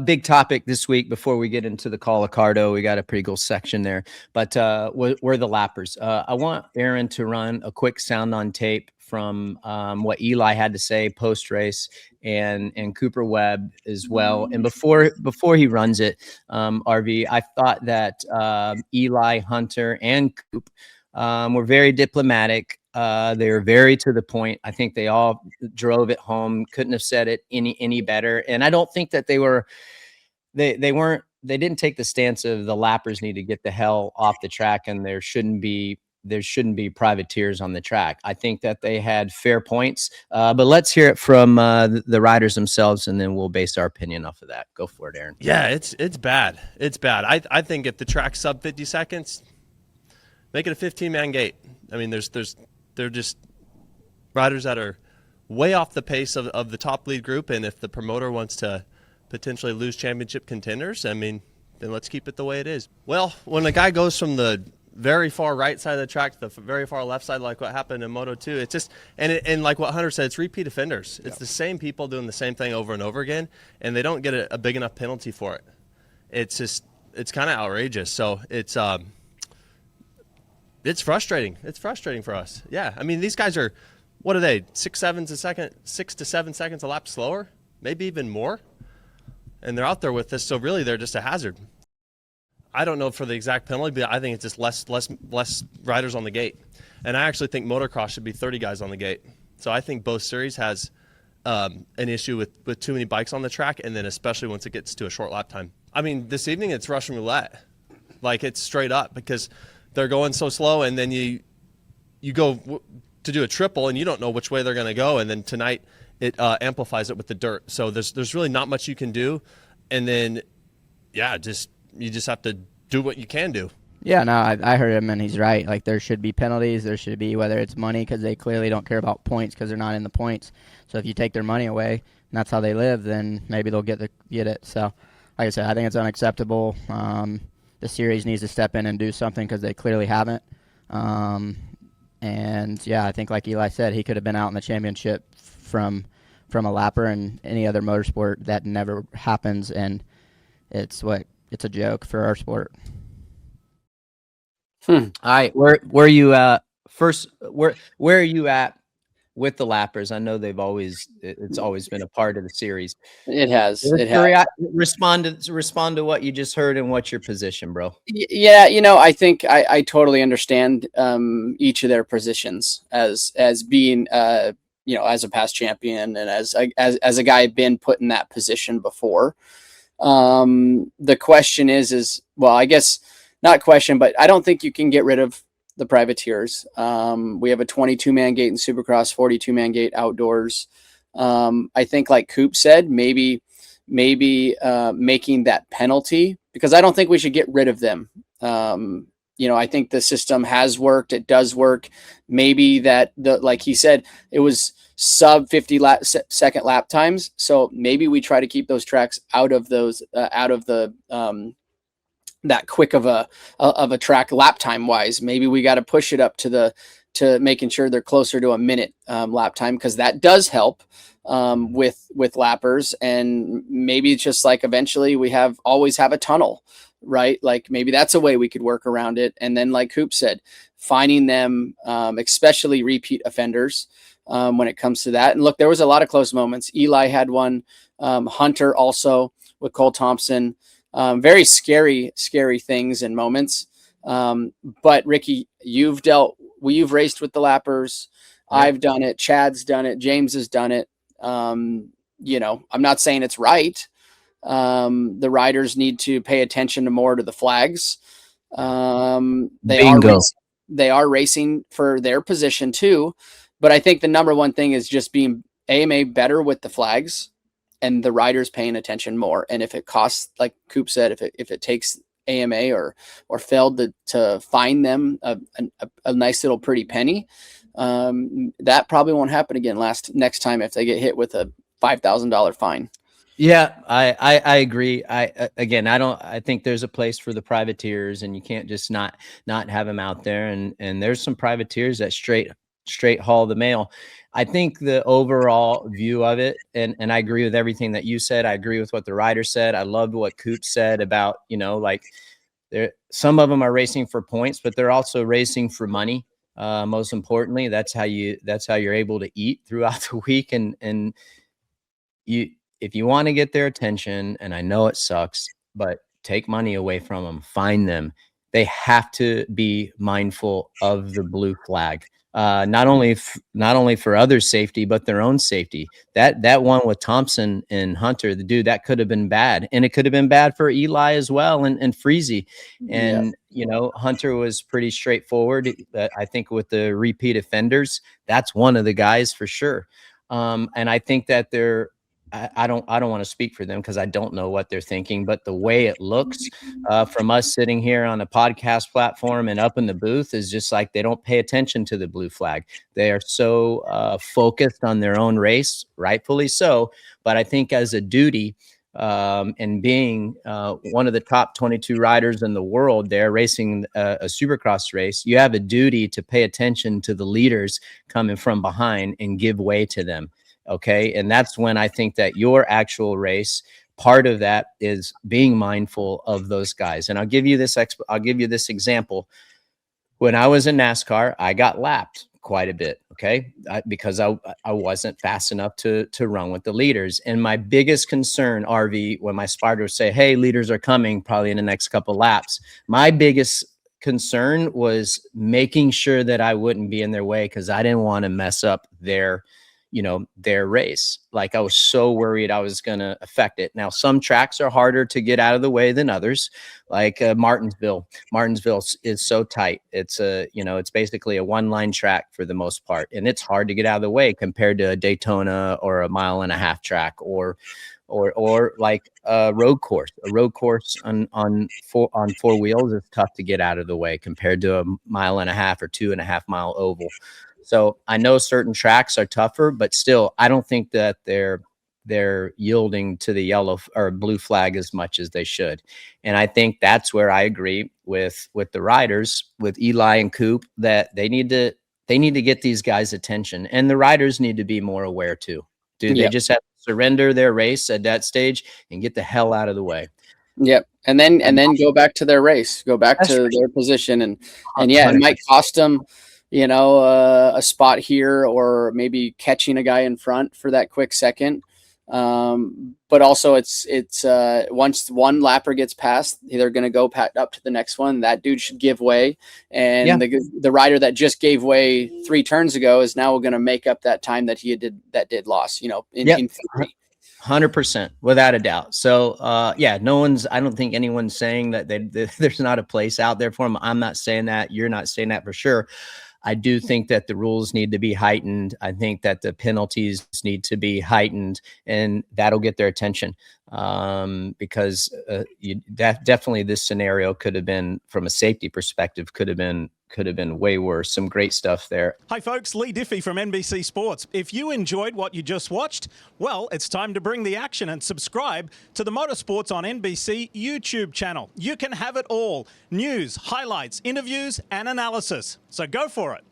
Big topic this week before we get into the Call of Cardo. We got a pretty cool section there, but we're the lappers. I want Aaron to run a quick sound on tape from what Eli had to say post race, and Cooper Webb as well. And before he runs it, RV, I thought that Eli, Hunter, and Coop were very diplomatic. They were very to the point. I think they all drove it home. Couldn't have said it any better. And I don't think that they didn't take the stance of the lappers need to get the hell off the track and there shouldn't be privateers on the track. I think that they had fair points. But let's hear it from the riders themselves, and then we'll base our opinion off of that. Go for it, Aaron. Yeah, it's bad. It's bad. I think if the track's sub 50 seconds, make it a 15-man gate. I mean, they're just riders that are way off the pace of the top lead group, and if the promoter wants to potentially lose championship contenders, I mean, then let's keep it the way it is. Well, when a guy goes from the very far right side of the track to the very far left side, like what happened in Moto 2, it's just, and like what Hunter said, it's repeat offenders. It's the same people doing the same thing over and over again, and they don't get a big enough penalty for it. It's just, it's kind of outrageous. So it's frustrating. It's frustrating for us. Yeah, I mean, these guys are, what are they, 6 to 7 seconds a lap slower, maybe even more, and they're out there with this. So really, they're just a hazard. I don't know for the exact penalty, but I think it's just less riders on the gate. And I actually think motocross should be 30 guys on the gate. So I think both series has an issue with too many bikes on the track, and then especially once it gets to a short lap time. I mean, this evening it's Russian roulette. Like, it's straight up, because they're going so slow, and then you go to do a triple, and you don't know which way they're going to go, and then tonight it amplifies it with the dirt. So there's really not much you can do, and then, yeah, you just have to do what you can do. Yeah, no, I heard him, and he's right. Like, there should be penalties. There should be, whether it's money, because they clearly don't care about points because they're not in the points. So if you take their money away, and that's how they live, then maybe they'll get it. So, like I said, I think it's unacceptable. The series needs to step in and do something because they clearly haven't. And, yeah, I think like Eli said, he could have been out in the championship from a lapper, and any other motorsport that never happens, and it's a joke for our sport. All right, where are you first? Where are you at with the lappers? I know it's always been a part of the series. It has. Respond to what you just heard and what's your position, bro? Yeah, I think I totally understand each of their positions as being as a past champion and as a guy been put in that position before. The question is well, I guess not question, but I don't think you can get rid of the privateers. We have a 22-man gate in Supercross, 42-man gate outdoors. I think, like Coop said, maybe making that penalty, because I don't think we should get rid of them. I think the system has worked. It does work. Maybe that like he said, it was sub 50 second lap times. So maybe we try to keep those tracks out of the that quick of a track lap time wise. Maybe we got to push it up to making sure they're closer to a minute lap time, because that does help with lappers. And maybe it's just like eventually we always have a tunnel, right? Like, maybe that's a way we could work around it. And then, like Coop said, finding them, especially repeat offenders, when it comes to that. And look, there was a lot of close moments. Eli had one, Hunter also with Cole Thompson. Very scary things and moments. But Ricky, you've raced with the lappers. Yeah. I've done it. Chad's done it. James has done it. I'm not saying it's right. The riders need to pay attention more to the flags. They are racing for their position too. But I think the number one thing is just being AMA better with the flags, and the riders paying attention more. And if it costs, like Coop said, if it takes AMA or failed to find them a nice little pretty penny, that probably won't happen again next time if they get hit with a $5,000 fine. Yeah, I agree. I think there's a place for the privateers, and you can't just not have them out there. And there's some privateers that straight straight haul the mail. I think the overall view of it, and I agree with everything that you said. I agree with what the rider said. I loved what Coop said about, like some of them are racing for points, but they're also racing for money. Most importantly, that's how you're able to eat throughout the week. And if you want to get their attention, and I know it sucks, but take money away from them, find them. They have to be mindful of the blue flag. Not only for others' safety, but their own safety. That one with Thompson and Hunter, the dude, that could have been bad, and it could have been bad for Eli as well, and Freezy. And Hunter was pretty straightforward. I think with the repeat offenders, that's one of the guys for sure. And I think that I don't want to speak for them because I don't know what they're thinking, but the way it looks from us sitting here on a podcast platform and up in the booth is just like they don't pay attention to the blue flag. They are so focused on their own race, rightfully so. But I think as a duty, and being one of the top 22 riders in the world, they're racing a Supercross race. You have a duty to pay attention to the leaders coming from behind and give way to them. Okay. And that's when I think that your actual race, part of that is being mindful of those guys. And I'll give you this example. When I was in NASCAR, I got lapped quite a bit. Okay. Because I wasn't fast enough to run with the leaders. And my biggest concern, RV, when my spotter would say, hey, leaders are coming probably in the next couple laps, my biggest concern was making sure that I wouldn't be in their way, because I didn't want to mess up their race. Like, I was so worried I was going to affect it. Now, some tracks are harder to get out of the way than others, like Martinsville. Martinsville is so tight. It's it's basically a one-line track for the most part, and it's hard to get out of the way compared to a Daytona or a 1.5 mile track, or like a road course. A road course on four wheels is tough to get out of the way compared to a 1.5 mile or 2.5 mile oval. So I know certain tracks are tougher, but still, I don't think that they're yielding to the yellow or blue flag as much as they should. And I think that's where I agree with the riders, with Eli and Coop, that they need to get these guys' attention, and the riders need to be more aware too. Dude, they just have to surrender their race at that stage and get the hell out of the way. Yep. And then go back to their race, go back to their position, and yeah, it might cost them, a spot here, or maybe catching a guy in front for that quick second. But also it's once one lapper gets past, they're going to go up to the next one. That dude should give way. And the rider that just gave way 3 turns ago is now going to make up that time that he did loss, in theory. 100%, without a doubt. So, I don't think anyone's saying that there's not a place out there for them. I'm not saying that. You're not saying that for sure. I do think that the rules need to be heightened. I think that the penalties need to be heightened, and that'll get their attention. Because definitely this scenario could have been, from a safety perspective, could have been way worse. Some great stuff there. Hi folks, Lee Diffie from NBC Sports. If you enjoyed what you just watched, well, it's time to bring the action and subscribe to the Motorsports on NBC YouTube channel. You can have it all: news, highlights, interviews, and analysis. So go for it.